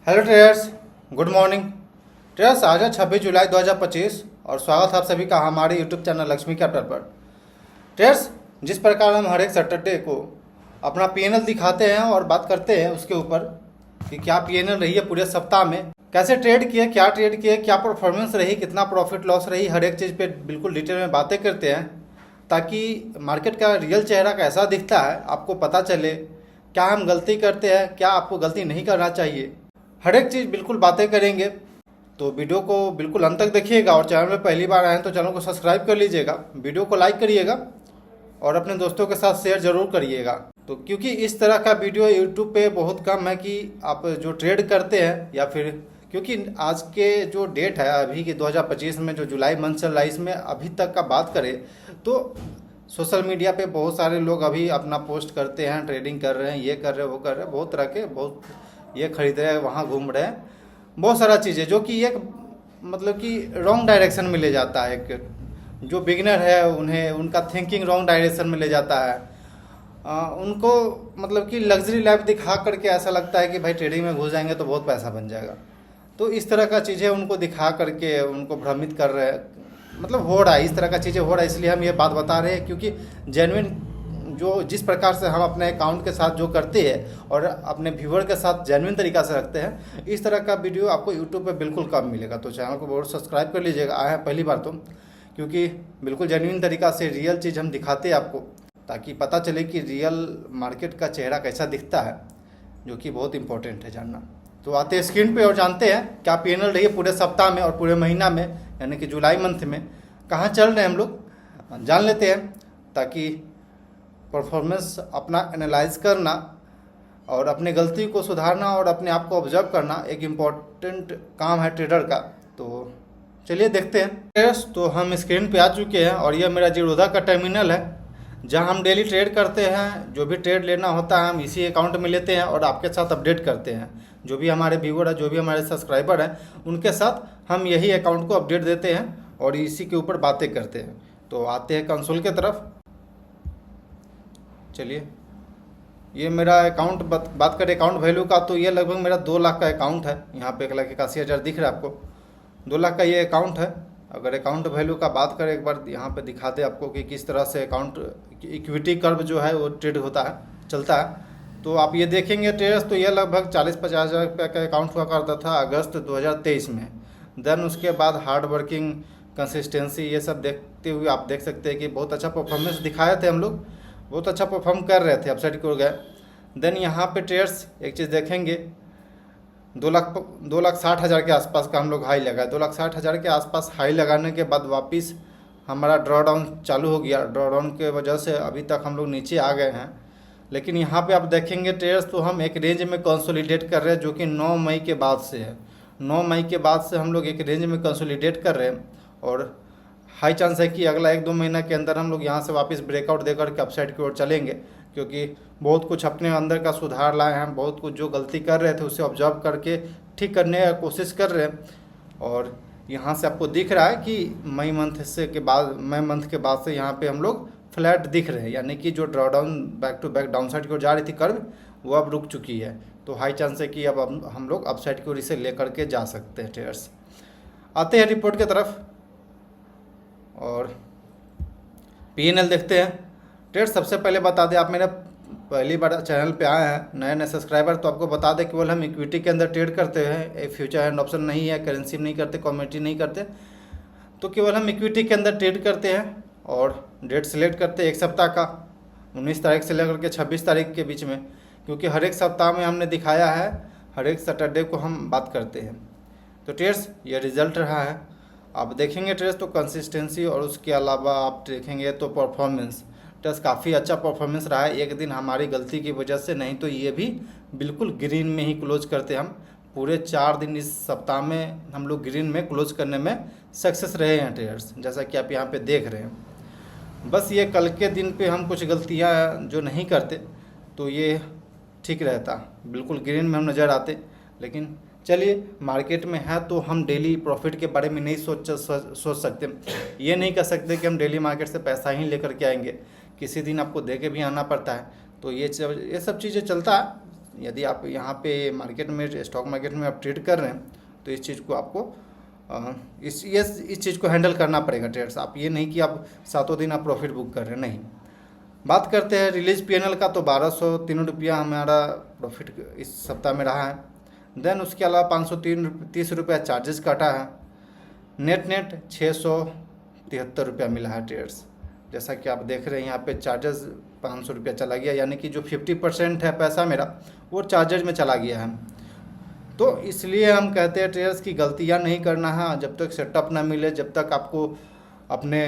Hello traders, good morning. Traders, आज है 26 जुलाई 2025 और स्वागत है आप सभी का हमारे यूट्यूब चैनल लक्ष्मी कैपिटल पर। ट्रेडर्स, जिस प्रकार हम हर एक सैटरडे को अपना पीएनएल दिखाते हैं और बात करते हैं उसके ऊपर कि क्या पीएनएल रही है पूरे सप्ताह में, कैसे ट्रेड किए, क्या परफॉर्मेंस रही, कितना प्रॉफिट लॉस रही, हर एक चीज़ पे बिल्कुल डिटेल में बातें करते हैं ताकि मार्केट का रियल चेहरा कैसा दिखता है आपको पता चले। क्या हम गलती करते हैं, क्या आपको गलती नहीं करना चाहिए, हर एक चीज़ बिल्कुल बातें करेंगे। तो वीडियो को बिल्कुल अंत तक देखिएगा और चैनल में पहली बार आए हैं तो चैनल को सब्सक्राइब कर लीजिएगा, वीडियो को लाइक करिएगा और अपने दोस्तों के साथ शेयर जरूर करिएगा। तो क्योंकि इस तरह का वीडियो यूट्यूब पे बहुत कम है कि आप जो ट्रेड करते हैं या फिर क्योंकि आज के जो डेट है अभी की 2025 में जो जुलाई मंथ चल रहा है इसमें अभी तक का बात करें तो सोशल मीडिया पे बहुत सारे लोग अभी अपना पोस्ट करते हैं, ट्रेडिंग कर रहे हैं, ये कर रहे हैं, वो कर रहे हैं, बहुत तरह के, बहुत ये खरीद रहे हैं, वहाँ घूम रहे हैं, बहुत सारा चीज़ें जो कि एक मतलब कि रॉन्ग डायरेक्शन में ले जाता है। एक जो बिगिनर है उन्हें उनका थिंकिंग रॉन्ग डायरेक्शन में ले जाता है। उनको मतलब कि लग्जरी लाइफ दिखा करके ऐसा लगता है कि भाई ट्रेडिंग में घुस जाएंगे तो बहुत पैसा बन जाएगा। तो इस तरह का चीज़ें उनको दिखा करके उनको भ्रमित कर रहे हैं, मतलब हो रहा है, इस तरह का चीज़ें हो रहा है। इसलिए हम ये बात बता रहे हैं क्योंकि जेन्युइन जो जिस प्रकार से हम अपने अकाउंट के साथ जो करते हैं और अपने व्यूअर के साथ जेन्युइन तरीका से रखते हैं, इस तरह का वीडियो आपको यूट्यूब पे बिल्कुल कम मिलेगा। तो चैनल को बहुत सब्सक्राइब कर लीजिएगा, आए हैं पहली बार तो, क्योंकि बिल्कुल जेन्युइन तरीका से रियल चीज़ हम दिखाते हैं आपको ताकि पता चले कि रियल मार्केट का चेहरा कैसा दिखता है, जो कि बहुत इंपॉर्टेंट है जानना। तो आते हैं स्क्रीन पे और जानते हैं क्या पीएनएल रही है पूरे सप्ताह में और पूरे महीना में, यानी कि जुलाई मंथ में कहाँ चल रहे हैं हम लोग जान लेते हैं ताकि परफॉर्मेंस अपना एनालाइज करना और अपने गलती को सुधारना और अपने आप को ऑब्जर्व करना एक इम्पॉर्टेंट काम है ट्रेडर का। तो चलिए देखते हैं ट्रेडर्स। तो हम स्क्रीन पे आ चुके हैं और यह मेरा जीरोधा का टर्मिनल है जहां हम डेली ट्रेड करते हैं। जो भी ट्रेड लेना होता है हम इसी अकाउंट में लेते हैं और आपके साथ अपडेट करते हैं। जो भी हमारे व्यूअर है, जो भी हमारे सब्सक्राइबर हैं, उनके साथ हम यही अकाउंट को अपडेट देते हैं और इसी के ऊपर बातें करते हैं। तो आते हैं कंसोल के तरफ। चलिए, ये मेरा अकाउंट बात करें अकाउंट वैल्यू का तो ये लगभग मेरा 2 लाख का अकाउंट है। यहाँ पे 1,81,000 दिख रहा है आपको, 2 लाख का ये अकाउंट है। अगर अकाउंट वैल्यू का बात करें एक बार यहाँ पे दिखा दे आपको कि किस तरह से अकाउंट इक्विटी कर्व जो है वो ट्रेड होता है, चलता है। तो आप ये देखेंगे ट्रेडर्स, तो ये लगभग 40-50 हज़ार रुपये का अकाउंट हुआ करता था अगस्त 2023 में। देन उसके बाद हार्ड वर्किंग, कंसिस्टेंसी, ये सब देखते हुए आप देख सकते हैं कि बहुत अच्छा परफॉर्मेंस दिखाए थे हम लोग, बहुत अच्छा परफॉर्म कर रहे थे, अपसाइड की ओर गए। देन यहाँ पे ट्रेडर्स एक चीज़ देखेंगे, 2,60,000 के आसपास का हम लोग हाई लगाए। 2,60,000 के आसपास हाई लगाने के बाद वापस हमारा ड्रॉ डाउन चालू हो गया। ड्रॉ डाउन के वजह से अभी तक हम लोग नीचे आ गए हैं। लेकिन यहाँ पे आप देखेंगे ट्रेडर्स, तो हम एक रेंज में कंसोलिडेट कर रहे हैं जो कि 9 मई के बाद से है। 9 मई के बाद से हम लोग एक रेंज में कंसोलिडेट कर रहे हैं और हाई चांस है कि अगला 1-2 महीना के अंदर हम लोग यहाँ से वापस ब्रेकआउट देकर के अपसाइड की ओर चलेंगे, क्योंकि बहुत कुछ अपने अंदर का सुधार लाए हैं। बहुत कुछ जो गलती कर रहे थे उसे ऑब्जर्व करके ठीक करने की कोशिश कर रहे हैं। और यहाँ से आपको दिख रहा है कि मई मंथ के बाद से यहाँ पे हम लोग फ्लैट दिख रहे हैं, यानी कि जो draw down back to back down side की ओर जा रही थी कर्व, वो अब रुक चुकी है। तो हाई चांस है कि अब हम लोग अपसाइड की ओर इसे लेकर के जा सकते हैं ट्रेडर्स। आते हैं रिपोर्ट की तरफ और पीएनएल देखते हैं। ट्रेड सबसे पहले बता दें, आप मेरा पहली बार चैनल पे आए हैं, नए सब्सक्राइबर, तो आपको बता दें केवल हम इक्विटी के अंदर ट्रेड करते हैं, फ्यूचर एंड ऑप्शन नहीं है, करेंसी नहीं करते, कमोडिटी नहीं करते। तो केवल हम इक्विटी के अंदर ट्रेड करते हैं और डेट सेलेक्ट करते हैं एक सप्ताह का, 19 तारीख से लेकर के 26 तारीख के बीच में, क्योंकि हर एक सप्ताह में हमने दिखाया है, हर एक सैटरडे को हम बात करते हैं। तो ट्रेड्स ये रिजल्ट रहा है। आप देखेंगे ट्रेड्स तो कंसिस्टेंसी और उसके अलावा आप देखेंगे तो परफॉर्मेंस, ट्रेड्स काफ़ी अच्छा परफॉर्मेंस रहा है। एक दिन हमारी गलती की वजह से, नहीं तो ये भी बिल्कुल ग्रीन में ही क्लोज करते हम। पूरे 4 दिन इस सप्ताह में हम लोग ग्रीन में क्लोज करने में सक्सेस रहे हैं ट्रेडर्स, जैसा कि आप यहाँ पे देख रहे हैं। बस ये कल के दिन पे हम कुछ गलतियाँ जो नहीं करते तो ये ठीक रहता, बिल्कुल ग्रीन में हम नज़र आते। लेकिन चलिए, मार्केट में है तो हम डेली प्रॉफिट के बारे में नहीं सोच सकते। ये नहीं कह सकते कि हम डेली मार्केट से पैसा ही लेकर के आएंगे, किसी दिन आपको दे के भी आना पड़ता है। तो ये सब चीज़ें चलता है, यदि आप यहाँ पे मार्केट में, स्टॉक मार्केट में आप ट्रेड कर रहे हैं तो इस चीज़ को आपको इस चीज़ को हैंडल करना पड़ेगा ट्रेडर्स। आप ये नहीं कि आप सातों दिन आप प्रॉफिट बुक कर रहे हैं, नहीं। बात करते हैं रिलीज पीएनएल का, तो 1203 हमारा प्रॉफिट इस सप्ताह में रहा है। देन उसके अलावा 530 रुपया चार्जेस काटा है। नेट 673 रुपया मिला है ट्रेडर्स। जैसा कि आप देख रहे हैं यहाँ पे चार्जेस 500 रुपया चला गया, यानी कि जो 50% है पैसा मेरा वो चार्जेज में चला गया है। तो इसलिए हम कहते हैं ट्रेडर्स की गलतियाँ नहीं करना है जब तक सेटअप ना मिले, जब तक आपको अपने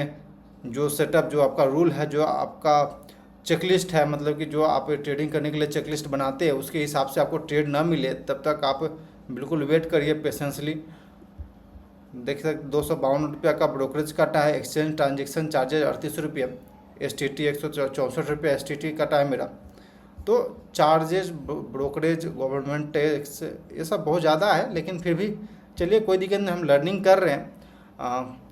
जो सेटअप, जो आपका रूल है, जो आपका चेकलिस्ट है, मतलब कि जो आप ट्रेडिंग करने के लिए चेकलिस्ट बनाते हैं उसके हिसाब से आपको ट्रेड ना मिले, तब तक आप बिल्कुल वेट करिए पेशेंसली। देख सकते 252 रुपया का ब्रोकरेज काटा है। एक्सचेंज ट्रांजेक्शन चार्जेज 38 रुपये, STT 164 रुपये STT काटा है मेरा। तो चार्जेज, ब्रोकरेज, गवर्नमेंट टैक्स, ये सब बहुत ज़्यादा है, लेकिन फिर भी चलिए कोई दिक्कत नहीं, हम लर्निंग कर रहे हैं।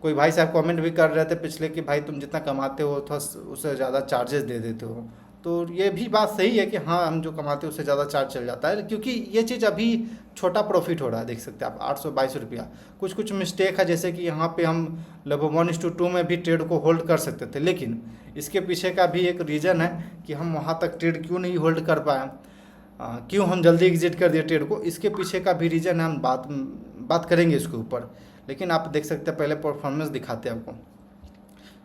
कोई भाई साहब कमेंट भी कर रहे थे पिछले कि भाई तुम जितना कमाते हो थोड़ा उससे ज़्यादा चार्जेस दे देते हो, तो ये भी बात सही है कि हाँ, हम जो कमाते हैं उससे ज़्यादा चार्ज चल जाता है, क्योंकि ये चीज़ अभी छोटा प्रॉफिट हो रहा है। देख सकते हैं आप 822 रुपया। कुछ मिस्टेक है, जैसे कि यहाँ पे हम लगभग 1:2 में भी ट्रेड को होल्ड कर सकते थे, लेकिन इसके पीछे का भी एक रीज़न है कि हम वहाँ तक ट्रेड क्यों नहीं होल्ड कर पाए, क्यों हम जल्दी एग्जिट कर दिए ट्रेड को। इसके पीछे का भी रीज़न है, हम बात करेंगे इसके ऊपर। लेकिन आप देख सकते हैं, पहले परफॉर्मेंस दिखाते हैं आपको।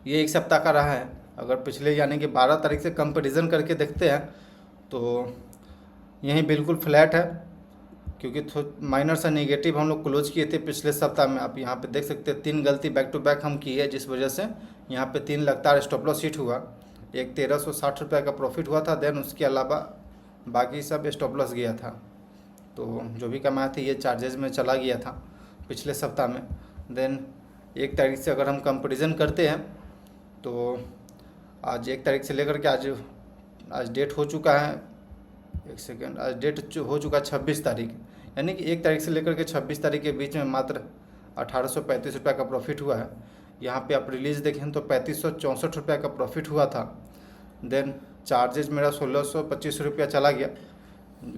ये एक सप्ताह का रहा है। अगर पिछले यानी कि 12 तारीख से कंपैरिजन करके देखते हैं तो यहीं बिल्कुल फ्लैट है, क्योंकि माइनर सा नेगेटिव हम लोग क्लोज किए थे पिछले सप्ताह में। आप यहाँ पे देख सकते हैं 3 गलती बैक टू बैक हम किए, जिस वजह से यहाँ पे 3 लगातार स्टॉप लॉस हिट हुआ। एक 1360 रुपये का प्रॉफिट हुआ था। देन उसके अलावा बाकी सब स्टॉप लॉस गया था, तो जो भी कमाए थे ये चार्जेज में चला गया था पिछले सप्ताह में। देन 1 तारीख से अगर हम कंपैरिजन करते हैं तो आज 1 तारीख से लेकर के आज डेट हो चुका है, एक सेकेंड, आज डेट हो चुका है 26 तारीख, यानी कि 1 तारीख से लेकर के 26 तारीख के बीच में मात्र 1835 रुपये का प्रॉफिट हुआ है। यहाँ पे आप रिलीज़ देखें तो 3564 रुपये का प्रॉफिट हुआ था। देन चार्जेज मेरा 1625 रुपया चला गया।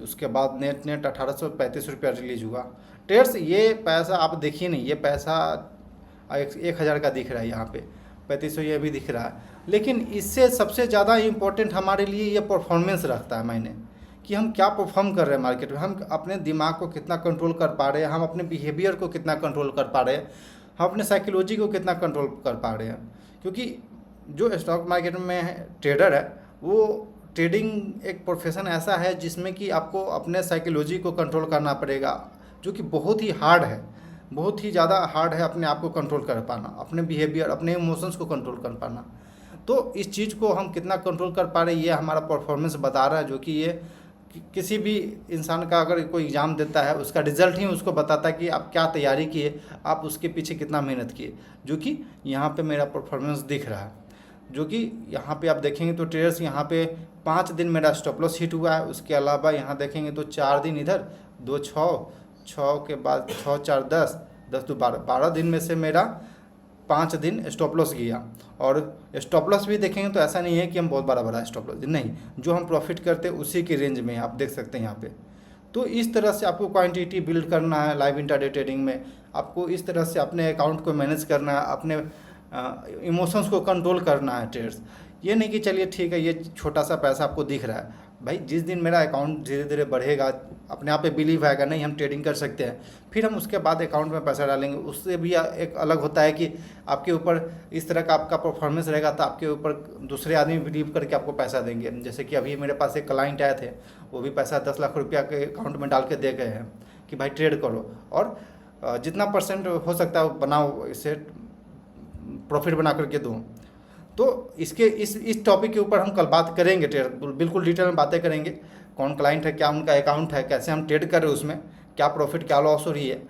उसके बाद नेट 1835 रुपया रिलीज हुआ। ट्रेड्स ये पैसा आप देखिए नहीं, ये पैसा 1000 का दिख रहा है, यहाँ पे 3500 ये भी दिख रहा है, लेकिन इससे सबसे ज़्यादा इम्पोर्टेंट हमारे लिए ये परफॉर्मेंस रखता है मायने, कि हम क्या परफॉर्म कर रहे हैं मार्केट में, हम अपने दिमाग को कितना कंट्रोल कर पा रहे हैं, हम अपने बिहेवियर को कितना कंट्रोल कर पा रहे हैं, हम अपने साइकोलॉजी को कितना कंट्रोल कर पा रहे हैं। क्योंकि जो स्टॉक मार्केट में ट्रेडर है, वो ट्रेडिंग एक प्रोफेशन ऐसा है जिसमें कि आपको अपने साइकोलॉजी को कंट्रोल करना पड़ेगा, जो कि बहुत ही हार्ड है, बहुत ही ज़्यादा हार्ड है अपने आप को कंट्रोल कर पाना, अपने बिहेवियर, अपने इमोशंस को कंट्रोल कर पाना। तो इस चीज़ को हम कितना कंट्रोल कर पा रहे हैं ये हमारा परफॉर्मेंस बता रहा है, जो कि ये किसी भी इंसान का अगर कोई एग्ज़ाम देता है उसका रिजल्ट ही उसको बताता है कि आप क्या तैयारी किए, आप उसके पीछे कितना मेहनत किए, जो कि यहाँ पे मेरा परफॉर्मेंस दिख रहा है। जो कि यहाँ पे आप देखेंगे तो ट्रेडर्स यहाँ पे 5 दिन मेरा स्टॉप लॉस हिट हुआ है। उसके अलावा यहाँ देखेंगे तो 4 दिन इधर, 2 6 के बाद 6 4 10 10 2 12 दिन में से मेरा 5 दिन स्टॉप लॉस गया। और स्टॉप लॉस भी देखेंगे तो ऐसा नहीं है कि हम बहुत बड़ा स्टॉप लॉस, नहीं, जो हम प्रॉफिट करते हैं उसी की रेंज में आप देख सकते हैं यहाँ पे। तो इस तरह से आपको क्वांटिटी बिल्ड करना है लाइव इंट्राडे ट्रेडिंग में, आपको इस तरह से अपने अकाउंट को मैनेज करना है, अपने इमोशंस को कंट्रोल करना है ट्रेड्स। ये नहीं कि चलिए ठीक है ये छोटा सा पैसा आपको दिख रहा है, भाई जिस दिन मेरा अकाउंट धीरे धीरे बढ़ेगा, अपने आप पे बिलीव आएगा नहीं हम ट्रेडिंग कर सकते हैं, फिर हम उसके बाद अकाउंट में पैसा डालेंगे। उससे भी एक अलग होता है कि आपके ऊपर इस तरह का आपका परफॉर्मेंस रहेगा तो आपके ऊपर दूसरे आदमी बिलीव करके आपको पैसा देंगे। जैसे कि अभी मेरे पास एक क्लाइंट आए थे, वो भी पैसा 10 लाख रुपया के अकाउंट में डाल के दे गए हैं कि भाई ट्रेड करो और जितना % हो सकता है बनाओ, इसे प्रॉफिट बना करके दो। तो इसके इस टॉपिक के ऊपर हम कल बात करेंगे, बिल्कुल डिटेल में बातें करेंगे, कौन क्लाइंट है, क्या उनका अकाउंट है, कैसे हम ट्रेड कर रहे हैं उसमें, क्या प्रॉफिट क्या लॉस हो रही है,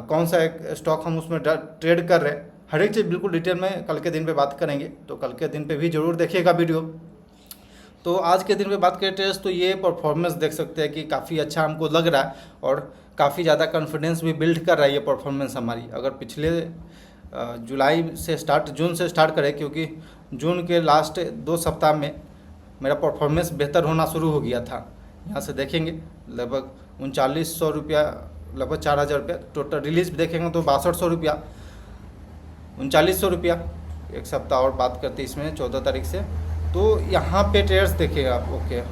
कौन सा स्टॉक हम उसमें ट्रेड कर रहे हैं, हर एक चीज़ बिल्कुल डिटेल में कल के दिन पे बात करेंगे। तो कल के दिन पे भी ज़रूर देखिएगा वीडियो। तो आज के दिन पे बात करें ट्रेड्स, तो ये परफॉर्मेंस देख सकते हैं कि काफ़ी अच्छा हमको लग रहा है और काफ़ी ज़्यादा कॉन्फिडेंस भी बिल्ड कर रहा है ये परफॉर्मेंस हमारी। अगर पिछले जून से स्टार्ट करें, क्योंकि जून के लास्ट 2 सप्ताह में मेरा परफॉर्मेंस बेहतर होना शुरू हो गया था, यहाँ से देखेंगे लगभग 3900 रुपया, लगभग 4000 रुपया टोटल। रिलीज देखेंगे तो 6200 रुपया, 3900 रुपया। एक सप्ताह और बात करते इसमें 14 तारीख से। तो यहाँ पे ट्रेड्स देखिएगा आप, ओके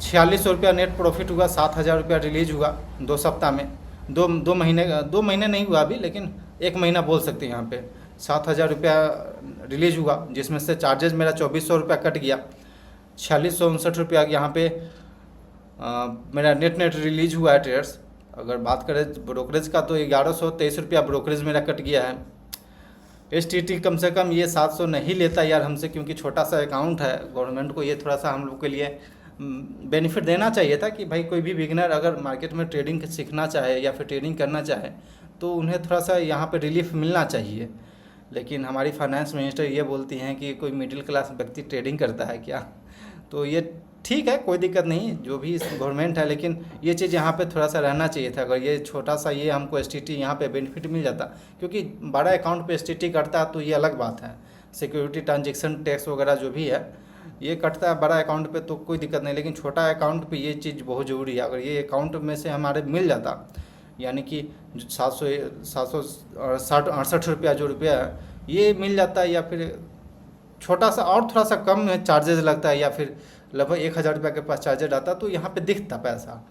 4600 रुपया नेट प्रॉफिट हुआ, 7000 रुपया रिलीज हुआ 2 सप्ताह में। दो महीने नहीं हुआ अभी, लेकिन 1 महीना बोल सकते हैं। यहाँ पे 7000 रुपया रिलीज हुआ, जिसमें से चार्जेज मेरा 2400 रुपया कट गया। 4659 रुपया यहाँ पे मेरा नेट रिलीज हुआ है ट्रेड्स। अगर बात करें ब्रोकरेज का तो 1123 रुपया ब्रोकरेज मेरा कट गया है। STT कम से कम ये 700 नहीं लेता यार हमसे, क्योंकि छोटा सा अकाउंट है। गवर्नमेंट को ये थोड़ा सा हम लोग के लिए बेनिफिट देना चाहिए था कि भाई कोई भी बिगिनर अगर मार्केट में ट्रेडिंग सीखना चाहे या फिर ट्रेडिंग करना चाहे तो उन्हें थोड़ा सा यहाँ पे रिलीफ मिलना चाहिए। लेकिन हमारी फाइनेंस मिनिस्टर ये बोलती हैं कि कोई मिडिल क्लास व्यक्ति ट्रेडिंग करता है क्या। तो ये ठीक है, कोई दिक्कत नहीं, जो भी गवर्नमेंट है, लेकिन ये चीज़ यहाँ पे थोड़ा सा रहना चाहिए था। अगर ये छोटा सा ये हमको STT यहाँ पे बेनिफिट मिल जाता, क्योंकि बड़ा अकाउंट पे STT कटता तो ये अलग बात है। सिक्योरिटी ट्रांजेक्शन टैक्स वगैरह जो भी है ये कटता है बड़ा अकाउंट पे तो कोई दिक्कत नहीं, लेकिन छोटा अकाउंट पे ये चीज़ बहुत ज़रूरी है। अगर ये अकाउंट में से हमारे मिल जाता, यानी कि 768 रुपया जो रुपया है ये मिल जाता है, या फिर छोटा सा और थोड़ा सा कम चार्जेस लगता है, या फिर लगभग 1000 रुपये के पास चार्जेस आता तो यहाँ पे दिखता पैसा।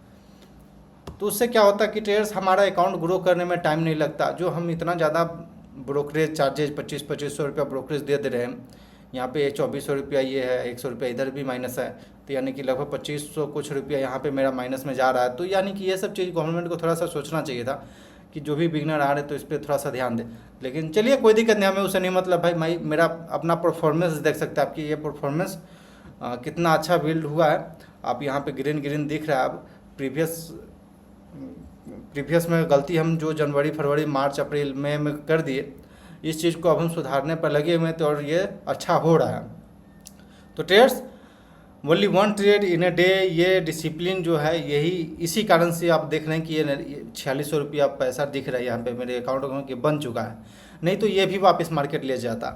तो उससे क्या होता कि ट्रेडर्स हमारा अकाउंट ग्रो करने में टाइम नहीं लगता। जो हम इतना ज़्यादा ब्रोकरेज चार्जेज 2500 रुपया ब्रोकरेज दे रहे हैं, यहाँ पे 2400 रुपया ये है, 100 रुपया इधर भी माइनस है, तो यानी कि लगभग 2500 कुछ रुपया यहाँ पे मेरा माइनस में जा रहा है। तो यानी कि ये सब चीज़ गवर्नमेंट को थोड़ा सा सोचना चाहिए था कि जो भी बिगनर आ रहे तो इस पर थोड़ा सा ध्यान दे। लेकिन चलिए कोई दिक्कत नहीं, हमें उससे नहीं मतलब। भाई मेरा अपना परफॉर्मेंस देख सकते हैं, आपकी ये परफॉर्मेंस कितना अच्छा बिल्ड हुआ है। आप यहाँ पे ग्रीन दिख रहा है। अब प्रीवियस में गलती हम जो जनवरी फरवरी मार्च अप्रैल मई में कर दिए, इस चीज़ को अब हम सुधारने पर लगे हुए तो, और ये अच्छा हो रहा है। तो trades only 1 trade in a day, ये डिसिप्लिन जो है यही इसी कारण से आप देख रहे हैं कि ये 4600 रुपया पैसा दिख रहा है यहाँ पे मेरे अकाउंट में कि बन चुका है। नहीं तो ये भी वापस मार्केट ले जाता,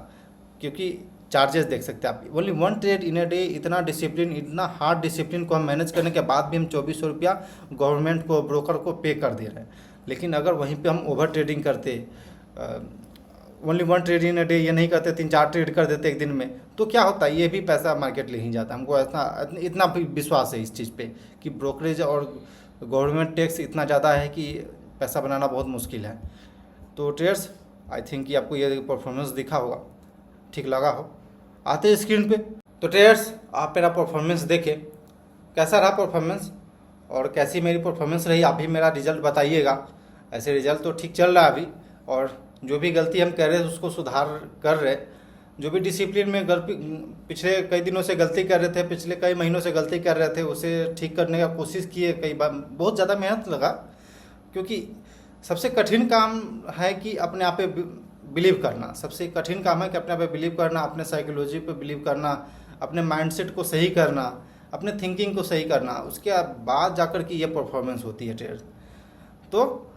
क्योंकि चार्जेस देख सकते हैं आप। Only 1 trade in a day, इतना डिसिप्लिन, इतना हार्ड डिसिप्लिन को हम मैनेज करने के बाद भी हम 2400 रुपया गवर्नमेंट को, ब्रोकर को पे कर दे रहे हैं। लेकिन अगर वहीं पे हम ओवर ट्रेडिंग करते, only 1 trade in a day ये नहीं करते, 3-4 ट्रेड कर देते एक दिन में, तो क्या होता है ये भी पैसा मार्केट ले ही जाता। हमको ऐसा इतना विश्वास है इस चीज़ पे कि ब्रोकरेज और गवर्नमेंट टैक्स इतना ज़्यादा है कि पैसा बनाना बहुत मुश्किल है। तो ट्रेड्स आई थिंक कि आपको ये परफॉर्मेंस दिखा होगा, ठीक लगा हो। आते हैं स्क्रीन पे। तो ट्रेडर्स आप मेरा परफॉर्मेंस देखें, कैसा रहा परफॉर्मेंस और कैसी मेरी परफॉर्मेंस रही, आप भी मेरा रिजल्ट बताइएगा। ऐसे रिजल्ट तो ठीक चल रहा है अभी, और जो भी गलती हम कर रहे हैं उसको सुधार कर रहे। जो भी डिसिप्लिन में पिछले कई दिनों से गलती कर रहे थे, पिछले कई महीनों से गलती कर रहे थे, उसे ठीक करने का कोशिश किए। कई बार बहुत ज़्यादा मेहनत लगा, क्योंकि सबसे कठिन काम है कि अपने आप पे बिलीव करना। सबसे कठिन काम है कि अपने आप पे बिलीव करना, अपने साइकोलॉजी पे बिलीव करना, अपने माइंडसेट को सही करना, अपने थिंकिंग को सही करना। उसके बाद जाकर के ये परफॉर्मेंस होती है ट्रेड। तो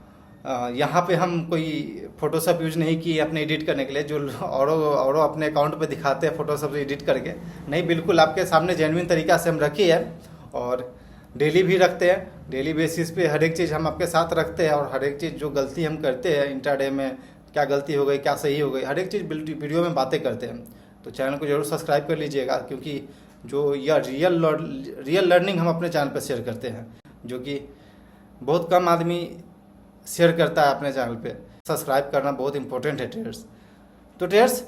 यहाँ पे हम कोई फोटोशॉप यूज नहीं किए अपने एडिट करने के लिए, जो औरों अपने अकाउंट पे दिखाते हैं फोटोशॉप से एडिट करके। नहीं, बिल्कुल आपके सामने जेन्युइन तरीका से हम रखी है, और डेली भी रखते हैं। डेली बेसिस पे हर एक चीज़ हम आपके साथ रखते हैं, और हर एक चीज़ जो गलती हम करते हैं इंट्राडे में, क्या गलती हो गई, क्या सही हो गई, हर एक चीज़ वीडियो में बातें करते हैं। तो चैनल को जरूर सब्सक्राइब कर लीजिएगा, क्योंकि जो यह रियल लर्निंग हम अपने चैनल पर शेयर करते हैं, जो कि बहुत कम आदमी शेयर करता है अपने चैनल पे। सब्सक्राइब करना बहुत इंपॉर्टेंट है ट्रेडर्स। तो ट्रेडर्स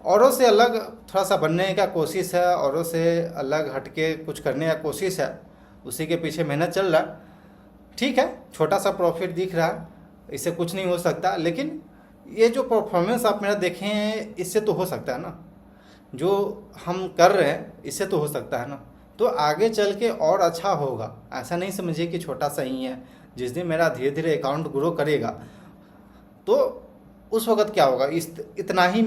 औरों से अलग थोड़ा सा बनने का कोशिश है, औरों से अलग हटके कुछ करने का कोशिश है, उसी के पीछे मेहनत चल रहा है। ठीक है, छोटा सा प्रॉफिट दिख रहा है, इससे कुछ नहीं हो सकता, लेकिन ये जो परफॉर्मेंस आप मेरा देखें हैं, इससे तो हो सकता है ना, जो हम कर रहे हैं इससे तो हो सकता है ना। तो आगे चल के और अच्छा होगा। ऐसा नहीं समझिए कि छोटा सा ही है। जिस दिन मेरा धीरे धीरे अकाउंट ग्रो करेगा तो उस वक्त क्या होगा, इतना ही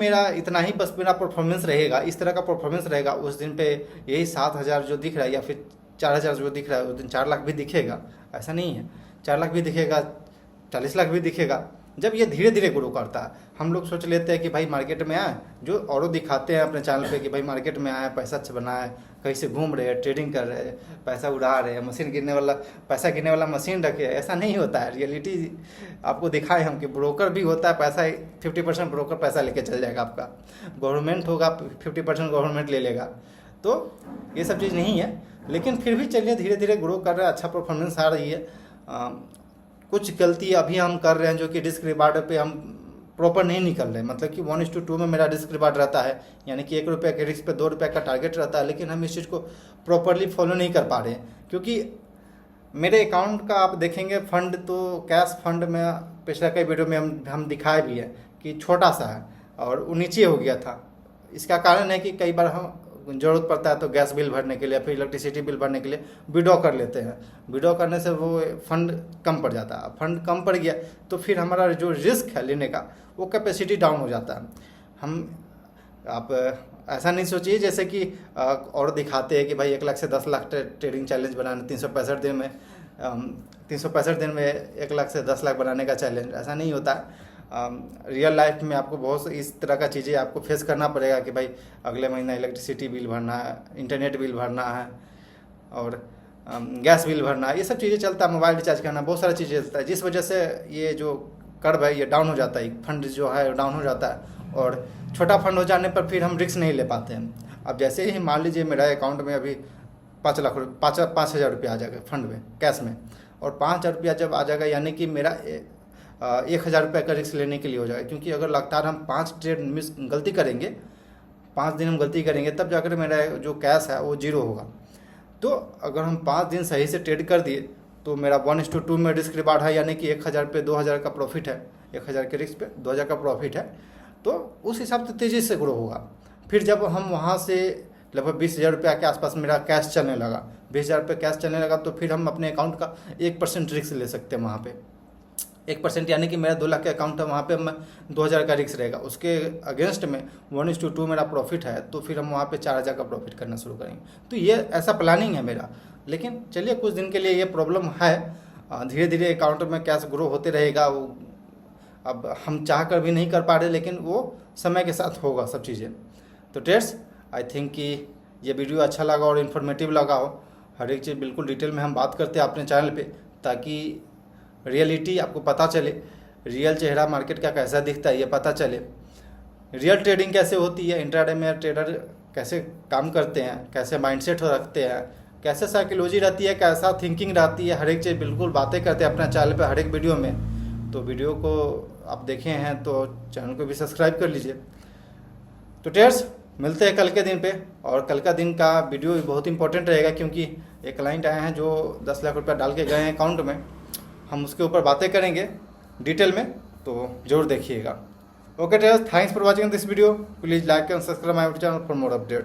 बस मेरा परफॉर्मेंस रहेगा, इस तरह का परफॉर्मेंस रहेगा। उस दिन पे यही 7000 जो दिख रहा है या फिर 4000 जो दिख रहा है, उस दिन 4 लाख भी दिखेगा। ऐसा नहीं है, 4 लाख भी दिखेगा, 40 लाख भी दिखेगा, जब ये धीरे धीरे ग्रो करता है। हम लोग सोच लेते हैं कि भाई मार्केट में आए, जो औरों दिखाते हैं अपने चैनल पे कि भाई मार्केट में आए, पैसा अच्छा बनाए, कहीं से घूम रहे हैं, ट्रेडिंग कर रहे हैं, पैसा उड़ा रहे हैं, मशीन गिरने वाला पैसा गिरने वाला मशीन रखे, ऐसा नहीं होता है। रियलिटी आपको दिखाए हम कि ब्रोकर भी होता है, पैसा 50% ब्रोकर पैसा लेके चल जाएगा आपका, गवर्नमेंट होगा 50% गवर्नमेंट ले लेगा। तो ये सब चीज़ नहीं है, लेकिन फिर भी चलिए धीरे धीरे ग्रो कर रहा है, अच्छा परफॉर्मेंस आ रही है। कुछ गलती अभी हम कर रहे हैं जो कि रिस्क रिवार्ड पे हम प्रॉपर नहीं निकल रहे, मतलब कि 1:2 में मेरा रिस्क रिवार्ड रहता है, यानी कि 1 रुपये के रिस्क पे 2 रुपये का टारगेट रहता है, लेकिन हम इस चीज़ को प्रॉपरली फॉलो नहीं कर पा रहे हैं। क्योंकि मेरे अकाउंट का आप देखेंगे फंड, तो कैश फंड में पिछला कई वीडियो में हम दिखाए भी है कि छोटा सा है और वो नीचे हो गया था। इसका कारण है कि कई बार हम ज़रूरत पड़ता है तो गैस बिल भरने के लिए, फिर इलेक्ट्रिसिटी बिल भरने के लिए विड्रॉ कर लेते हैं। विड्रॉ करने से वो फंड कम पड़ जाता है, फंड कम पड़ गया तो फिर हमारा जो रिस्क है लेने का वो कैपेसिटी डाउन हो जाता है। आप ऐसा नहीं सोचिए जैसे कि और दिखाते हैं कि भाई 1 लाख से 10 लाख ट्रेडिंग चैलेंज बनाने 365 दिन में 365 दिन में 1 लाख से 10 लाख बनाने का चैलेंज, ऐसा नहीं होता है। रियल लाइफ में आपको बहुत इस तरह का चीज़ें आपको फेस करना पड़ेगा कि भाई अगले महीना इलेक्ट्रिसिटी बिल भरना है, इंटरनेट बिल भरना है और गैस बिल भरना है, ये सब चीज़ें चलता है, मोबाइल रिचार्ज करना, बहुत सारी चीज़ें चलता है, जिस वजह से ये जो कर्व है ये डाउन हो जाता है, फंड जो है डाउन हो जाता है और छोटा फंड हो जाने पर फिर हम रिस्क नहीं ले पाते हैं। अब जैसे ही मान लीजिए मेरा अकाउंट में अभी 5,000 रुपया आ जाएगा फंड में, कैश में, और 5,000 रुपया जब आ जाएगा यानी कि मेरा 1,000 रुपये का रिस्क लेने के लिए हो जाएगा। क्योंकि अगर लगातार हम 5 ट्रेड गलती करेंगे, 5 दिन हम गलती करेंगे, तब जाकर मेरा जो कैश है वो 0 होगा। तो अगर हम 5 दिन सही से ट्रेड कर दिए तो मेरा 1:2 में रिस्क रिवार्ड है, यानी कि 1,000 पे 2,000 का प्रॉफिट है, 1,000 के रिस्क पे 2,000 का प्रॉफिट है। तो उस हिसाब से तेज़ी से ग्रो होगा। फिर जब हम वहाँ से लगभग 20,000 रुपये के आसपास मेरा कैश चलने लगा, 20,000 रुपये कैश चलने लगा, तो फिर हम अपने अकाउंट का 1% रिस्क ले सकते हैं वहाँ पे। 1% यानी कि मेरा 2 लाख का अकाउंट है, वहाँ पे मैं 2,000 का रिस्क रहेगा, उसके अगेंस्ट में 1:2 मेरा प्रॉफिट है, तो फिर हम वहाँ पे 4,000 का प्रॉफिट करना शुरू करेंगे। तो ये ऐसा प्लानिंग है मेरा। लेकिन चलिए कुछ दिन के लिए ये प्रॉब्लम है, धीरे धीरे अकाउंट में कैश ग्रो होते रहेगा। वो अब हम चाह कर भी नहीं कर पा रहे, लेकिन वो समय के साथ होगा सब चीज़ें। तो ट्रेड्स, आई थिंक कि ये वीडियो अच्छा लगा और इन्फॉर्मेटिव लगा हो। हर एक चीज़ बिल्कुल डिटेल में हम बात करते हैं अपने चैनल पे, ताकि रियलिटी आपको पता चले, रियल चेहरा मार्केट का कैसा दिखता है ये पता चले, रियल ट्रेडिंग कैसे होती है, इंट्राडे में ट्रेडर कैसे काम करते हैं, कैसे माइंडसेट रखते हैं, कैसे साइकोलॉजी रहती है, कैसा थिंकिंग रहती है, हर एक चीज़ बिल्कुल बातें करते हैं अपना चैनल पे हर एक वीडियो में। तो वीडियो को आप देखे हैं तो चैनल को भी सब्सक्राइब कर लीजिए। तो ट्रेड्स, मिलते हैं कल के दिन पे, और कल का दिन का वीडियो भी बहुत इंपॉर्टेंट रहेगा, क्योंकि एक क्लाइंट आए हैं जो 10 लाख रुपया डाल के गए हैं अकाउंट में, हम उसके ऊपर बातें करेंगे डिटेल में, तो जरूर देखिएगा। Okay trades, thanks for watching this video. Please like and subscribe my channel for more updates.